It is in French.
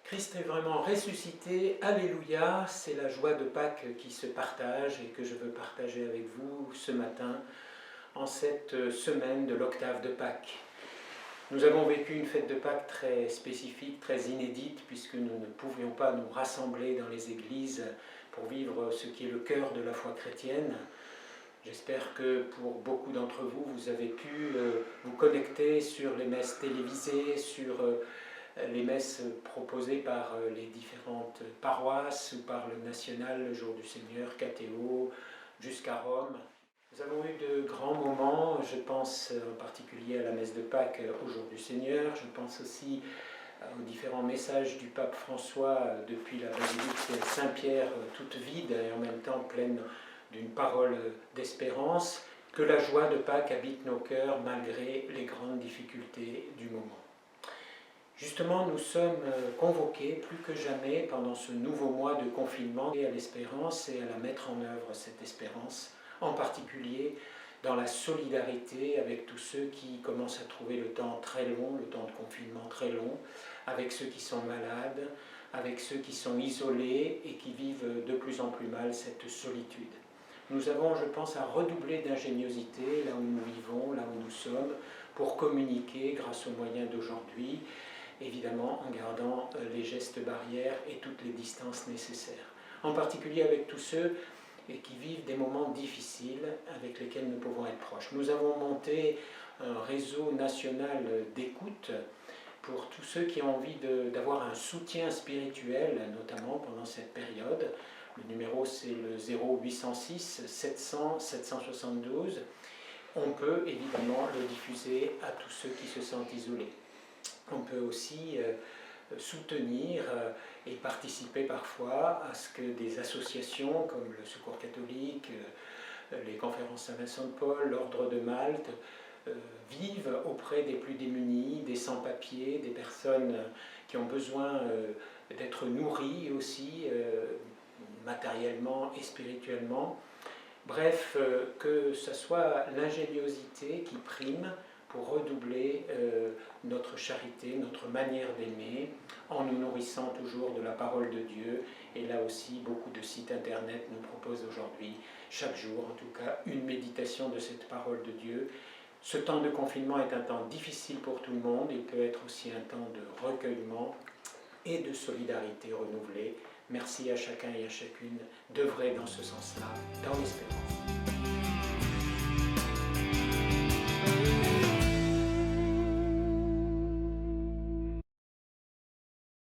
Christ est vraiment ressuscité, Alléluia, c'est la joie de Pâques qui se partage et que je veux partager avec vous ce matin en cette semaine de l'octave de Pâques. Nous avons vécu une fête de Pâques très spécifique, très inédite, puisque nous ne pouvions pas nous rassembler dans les églises pour vivre ce qui est le cœur de la foi chrétienne. J'espère que pour beaucoup d'entre vous, vous avez pu vous connecter sur les messes télévisées, sur les messes proposées par les différentes paroisses ou par le national, le Jour du Seigneur, KTO, jusqu'à Rome. Nous avons eu de grands moments, je pense en particulier à la messe de Pâques au Jour du Seigneur, je pense aussi aux différents messages du pape François depuis la basilique Saint-Pierre, toute vide et en même temps pleine d'une parole d'espérance, que la joie de Pâques habite nos cœurs malgré les grandes difficultés du moment. Justement, nous sommes convoqués plus que jamais pendant ce nouveau mois de confinement à l'espérance et à la mettre en œuvre, cette espérance, en particulier dans la solidarité avec tous ceux qui commencent à trouver le temps très long, le temps de confinement très long, avec ceux qui sont malades, avec ceux qui sont isolés et qui vivent de plus en plus mal cette solitude. Nous avons, je pense, à redoubler d'ingéniosité là où nous vivons, là où nous sommes, pour communiquer grâce aux moyens d'aujourd'hui, évidemment en gardant les gestes barrières et toutes les distances nécessaires. En particulier avec tous ceux qui vivent des moments difficiles avec lesquels nous pouvons être proches. Nous avons monté un réseau national d'écoute pour tous ceux qui ont envie d'avoir un soutien spirituel, notamment pendant cette période. Le numéro c'est le 0806 700 772. On peut évidemment le diffuser à tous ceux qui se sentent isolés. On peut aussi soutenir et participer parfois à ce que des associations comme le Secours catholique, les conférences Saint-Vincent de Paul, l'Ordre de Malte, vivent auprès des plus démunis, des sans-papiers, des personnes qui ont besoin d'être nourries aussi, matériellement et spirituellement. Bref, que ce soit l'ingéniosité qui prime pour redoubler notre charité, notre manière d'aimer, en nous nourrissant toujours de la parole de Dieu. Et là aussi, beaucoup de sites internet nous proposent aujourd'hui, chaque jour en tout cas, une méditation de cette parole de Dieu. Ce temps de confinement est un temps difficile pour tout le monde, il peut être aussi un temps de recueillement et de solidarité renouvelée. Merci à chacun et à chacune d'œuvrer dans ce sens-là, dans l'espérance.